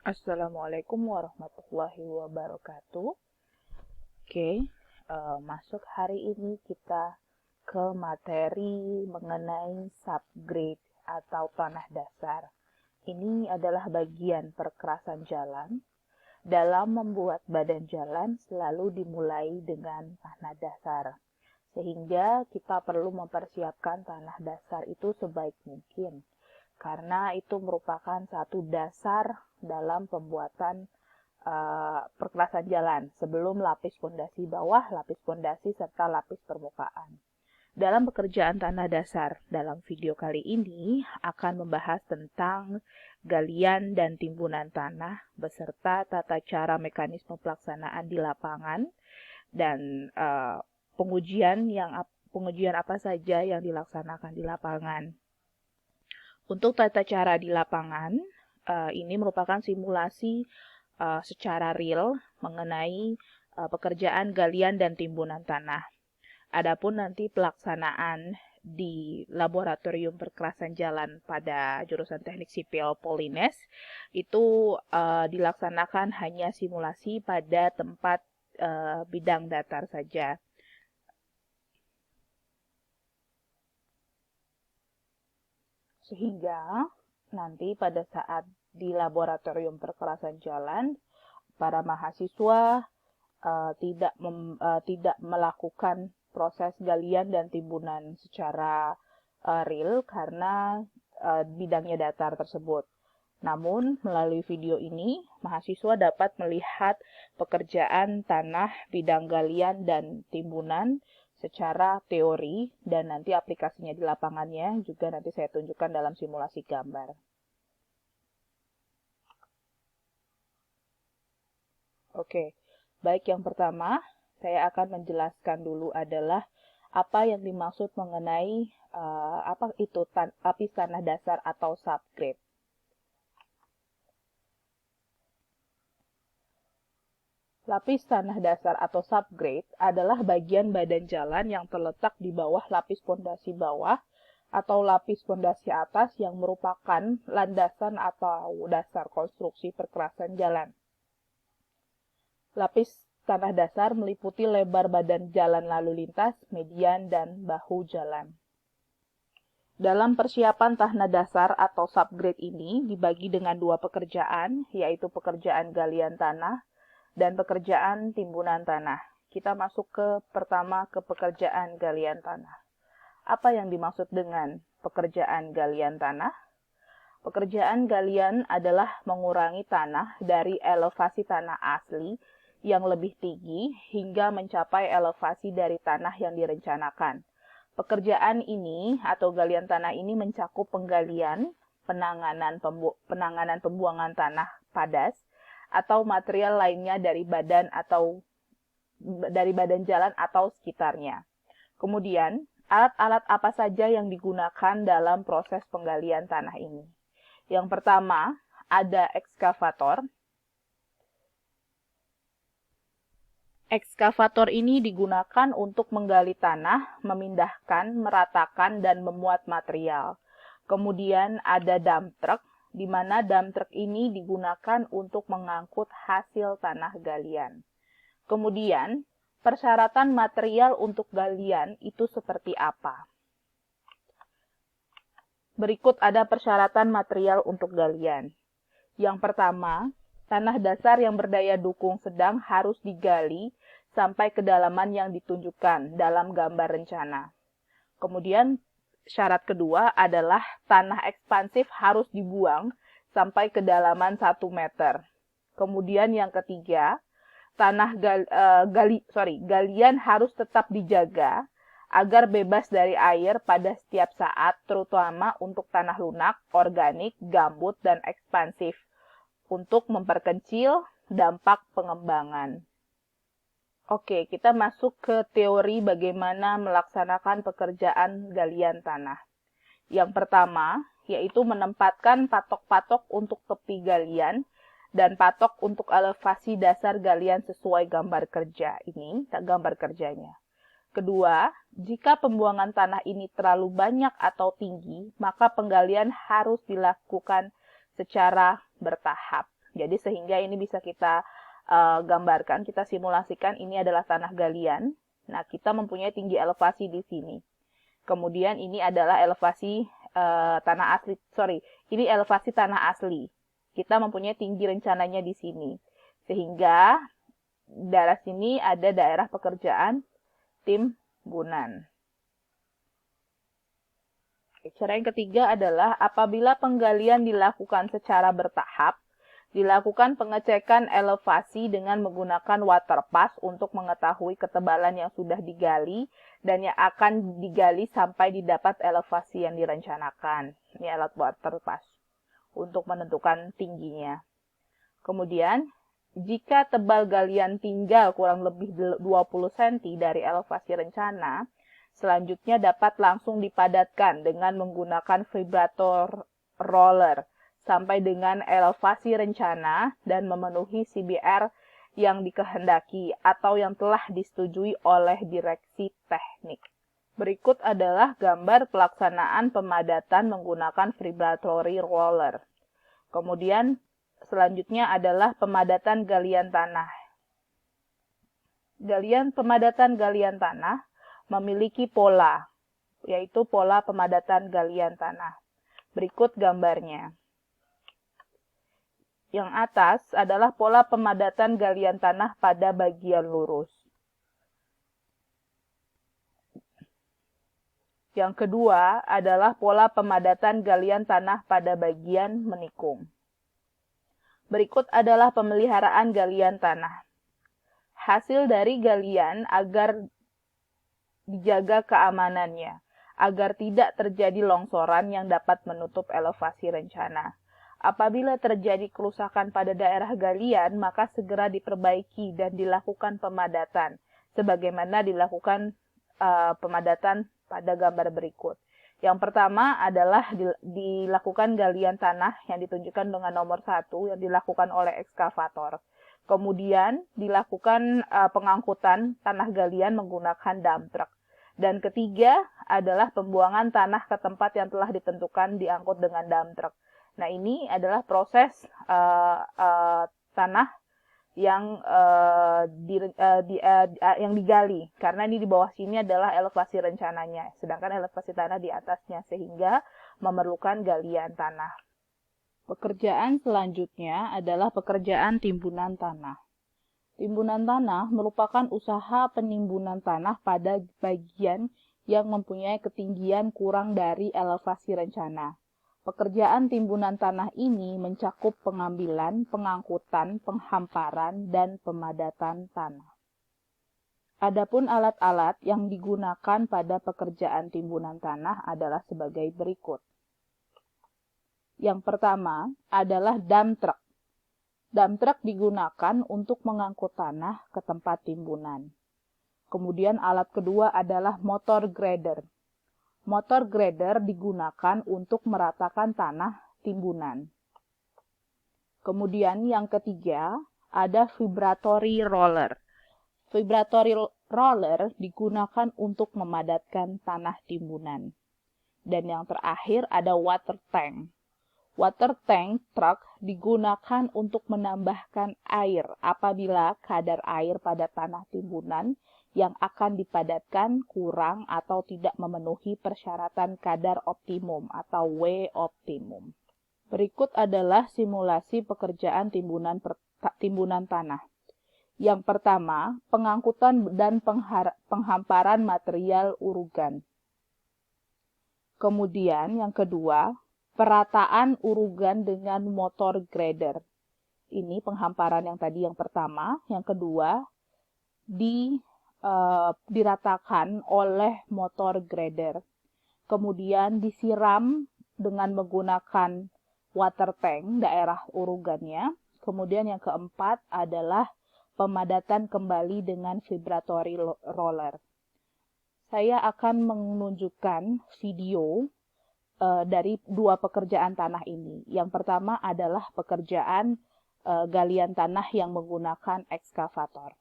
Assalamualaikum warahmatullahi wabarakatuh. Oke, masuk hari ini kita ke materi mengenai subgrade atau tanah dasar. Ini adalah bagian perkerasan jalan. Dalam membuat badan jalan selalu dimulai dengan tanah dasar. Sehingga kita perlu mempersiapkan tanah dasar itu sebaik mungkin. Karena itu merupakan satu dasar dalam pembuatan perkerasan jalan sebelum lapis fondasi bawah, lapis fondasi, serta lapis permukaan. Dalam pekerjaan tanah dasar, dalam video kali ini akan membahas tentang galian dan timbunan tanah beserta tata cara mekanisme pelaksanaan di lapangan dan pengujian apa saja yang dilaksanakan di lapangan. Untuk tata cara di lapangan, ini merupakan simulasi secara real mengenai pekerjaan galian dan timbunan tanah. Adapun nanti pelaksanaan di laboratorium perkerasan jalan pada jurusan teknik sipil Polines itu dilaksanakan hanya simulasi pada tempat bidang datar saja. Sehingga nanti pada saat di laboratorium perkerasan jalan, para mahasiswa tidak melakukan proses galian dan timbunan secara real karena bidangnya datar tersebut. Namun, melalui video ini, mahasiswa dapat melihat pekerjaan tanah, bidang galian, dan timbunan secara teori, dan nanti aplikasinya di lapangannya juga nanti saya tunjukkan dalam simulasi gambar. Oke, baik, yang pertama, saya akan menjelaskan dulu adalah apa yang dimaksud mengenai apa itu lapis tanah dasar atau subgrade. Lapis tanah dasar atau subgrade adalah bagian badan jalan yang terletak di bawah lapis fondasi bawah atau lapis fondasi atas yang merupakan landasan atau dasar konstruksi perkerasan jalan. Lapis tanah dasar meliputi lebar badan jalan lalu lintas, median, dan bahu jalan. Dalam persiapan tanah dasar atau subgrade ini dibagi dengan dua pekerjaan, yaitu pekerjaan galian tanah dan pekerjaan timbunan tanah. Kita masuk pertama ke pekerjaan galian tanah. Apa yang dimaksud dengan pekerjaan galian tanah? Pekerjaan galian adalah mengurangi tanah dari elevasi tanah asli yang lebih tinggi hingga mencapai elevasi dari tanah yang direncanakan. Pekerjaan ini atau galian tanah ini mencakup penggalian, penanganan pembuangan tanah padas, atau material lainnya dari badan jalan atau sekitarnya. Kemudian, alat-alat apa saja yang digunakan dalam proses penggalian tanah ini? Yang pertama, ada ekskavator. Ekskavator ini digunakan untuk menggali tanah, memindahkan, meratakan, dan memuat material. Kemudian ada dump truck, di mana dump truck ini digunakan untuk mengangkut hasil tanah galian. Kemudian, persyaratan material untuk galian itu seperti apa? Berikut ada persyaratan material untuk galian. Yang pertama, tanah dasar yang berdaya dukung sedang harus digali sampai kedalaman yang ditunjukkan dalam gambar rencana. Kemudian, syarat kedua adalah tanah ekspansif harus dibuang sampai kedalaman 1 meter. Kemudian yang ketiga, galian harus tetap dijaga agar bebas dari air pada setiap saat, terutama untuk tanah lunak, organik, gambut, dan ekspansif, untuk memperkecil dampak pengembangan. Oke, kita masuk ke teori bagaimana melaksanakan pekerjaan galian tanah. Yang pertama, yaitu menempatkan patok-patok untuk tepi galian dan patok untuk elevasi dasar galian sesuai gambar kerja ini, gambar kerjanya. Kedua, jika pembuangan tanah ini terlalu banyak atau tinggi, maka penggalian harus dilakukan secara bertahap. Jadi sehingga ini bisa kita gambarkan, kita simulasikan ini adalah tanah galian. Nah, kita mempunyai tinggi elevasi di sini. Kemudian ini adalah elevasi tanah asli, ini elevasi tanah asli. Kita mempunyai tinggi rencananya di sini. Sehingga daerah sini ada daerah pekerjaan timbunan. Cara yang ketiga adalah apabila penggalian dilakukan secara bertahap, dilakukan pengecekan elevasi dengan menggunakan water pass untuk mengetahui ketebalan yang sudah digali dan yang akan digali sampai didapat elevasi yang direncanakan. Ini alat water pass untuk menentukan tingginya. Kemudian, jika tebal galian tinggal kurang lebih 20 cm dari elevasi rencana, selanjutnya dapat langsung dipadatkan dengan menggunakan vibrator roller sampai dengan elevasi rencana dan memenuhi CBR yang dikehendaki atau yang telah disetujui oleh direksi teknik. Berikut adalah gambar pelaksanaan pemadatan menggunakan vibratory roller. Kemudian selanjutnya adalah pemadatan galian tanah. Pemadatan galian tanah memiliki pola, yaitu pola pemadatan galian tanah. Berikut gambarnya. Yang atas adalah pola pemadatan galian tanah pada bagian lurus. Yang kedua adalah pola pemadatan galian tanah pada bagian menikung. Berikut adalah pemeliharaan galian tanah. Hasil dari galian agar dijaga keamanannya, agar tidak terjadi longsoran yang dapat menutup elevasi rencana. Apabila terjadi kerusakan pada daerah galian, maka segera diperbaiki dan dilakukan pemadatan, sebagaimana dilakukan pemadatan pada gambar berikut. Yang pertama adalah dilakukan galian tanah yang ditunjukkan dengan nomor 1 yang dilakukan oleh ekskavator. Kemudian dilakukan pengangkutan tanah galian menggunakan dump truck. Dan ketiga adalah pembuangan tanah ke tempat yang telah ditentukan diangkut dengan dump truck. Nah, ini adalah proses tanah yang digali, karena ini di bawah sini adalah elevasi rencananya, sedangkan elevasi tanah di atasnya, sehingga memerlukan galian tanah. Pekerjaan selanjutnya adalah pekerjaan timbunan tanah. Timbunan tanah merupakan usaha penimbunan tanah pada bagian yang mempunyai ketinggian kurang dari elevasi rencana. Pekerjaan timbunan tanah ini mencakup pengambilan, pengangkutan, penghamparan, dan pemadatan tanah. Adapun alat-alat yang digunakan pada pekerjaan timbunan tanah adalah sebagai berikut. Yang pertama adalah dump truck. Dump truck digunakan untuk mengangkut tanah ke tempat timbunan. Kemudian alat kedua adalah motor grader. Motor grader digunakan untuk meratakan tanah timbunan. Kemudian yang ketiga ada vibratory roller. Vibratory roller digunakan untuk memadatkan tanah timbunan. Dan yang terakhir ada water tank. Water tank truck digunakan untuk menambahkan air apabila kadar air pada tanah timbunan yang akan dipadatkan kurang atau tidak memenuhi persyaratan kadar optimum atau W optimum. Berikut adalah simulasi pekerjaan timbunan tanah. Yang pertama, pengangkutan dan penghamparan material urugan. Kemudian yang kedua, perataan urugan dengan motor grader. Ini penghamparan yang tadi yang pertama. Yang kedua, diratakan oleh motor grader. Kemudian disiram dengan menggunakan water tank daerah urugannya. Kemudian yang keempat adalah pemadatan kembali dengan vibratory roller. Saya akan menunjukkan video dari dua pekerjaan tanah ini. Yang pertama adalah pekerjaan galian tanah yang menggunakan ekskavator.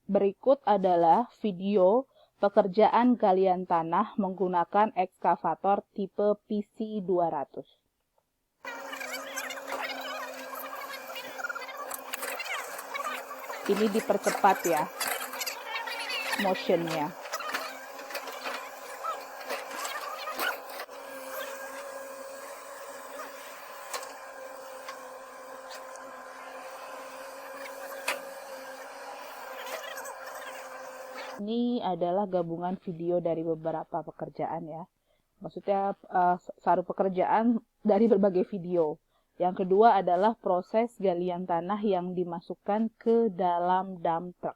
Berikut adalah video pekerjaan galian tanah menggunakan ekskavator tipe PC200. Ini dipercepat ya motionnya. Ini adalah gabungan video dari beberapa pekerjaan ya. Maksudnya satu pekerjaan dari berbagai video. Yang kedua adalah proses galian tanah yang dimasukkan ke dalam dump truck.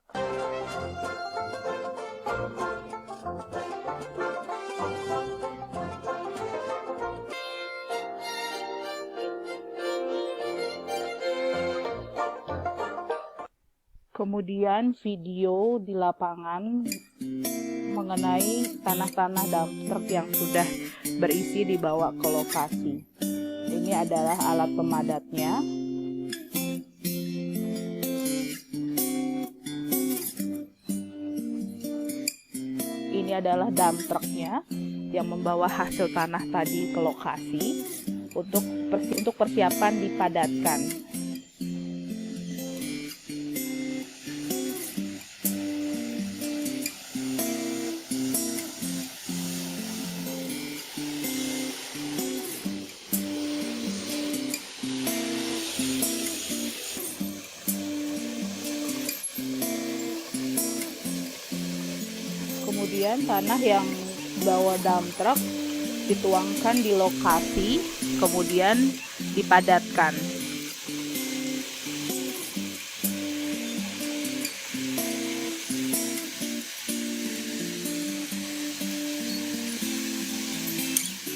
Kemudian video di lapangan mengenai tanah-tanah dump truck yang sudah berisi dibawa ke lokasi. Ini adalah alat pemadatnya. Ini adalah dump trucknya yang membawa hasil tanah tadi ke lokasi untuk persiapan dipadatkan. Kemudian tanah yang bawa dump truck dituangkan di lokasi, kemudian dipadatkan.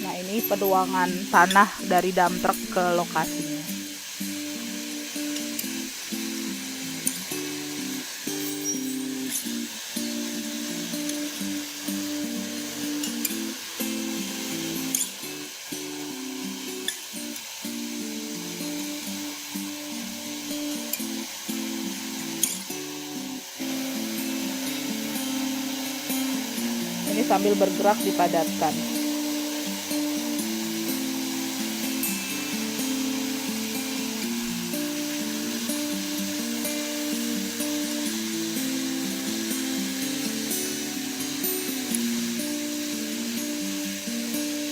Nah, ini penuangan tanah dari dump truck ke lokasinya. Ini sambil bergerak dipadatkan.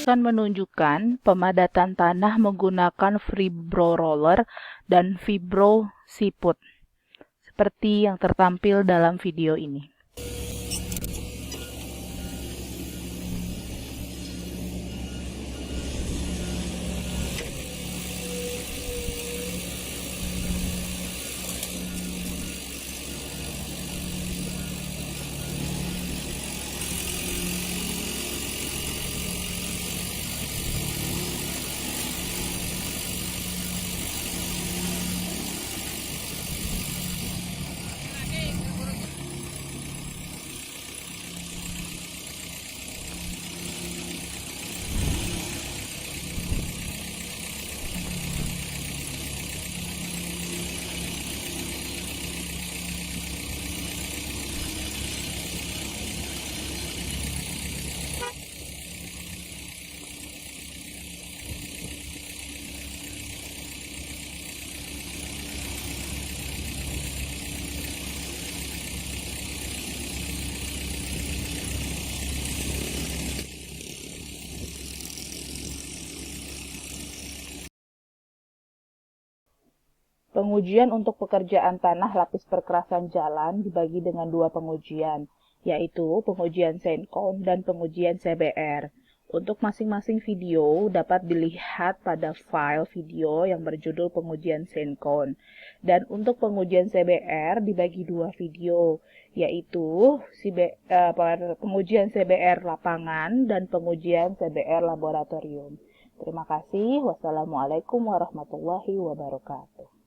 Akan menunjukkan pemadatan tanah menggunakan fibro roller dan fibro siput, seperti yang tertampil dalam video ini. Pengujian untuk pekerjaan tanah lapis perkerasan jalan dibagi dengan dua pengujian, yaitu pengujian SENCON dan pengujian CBR. Untuk masing-masing video dapat dilihat pada file video yang berjudul pengujian SENCON. Dan untuk pengujian CBR dibagi dua video, yaitu pengujian CBR lapangan dan pengujian CBR laboratorium. Terima kasih. Wassalamualaikum warahmatullahi wabarakatuh.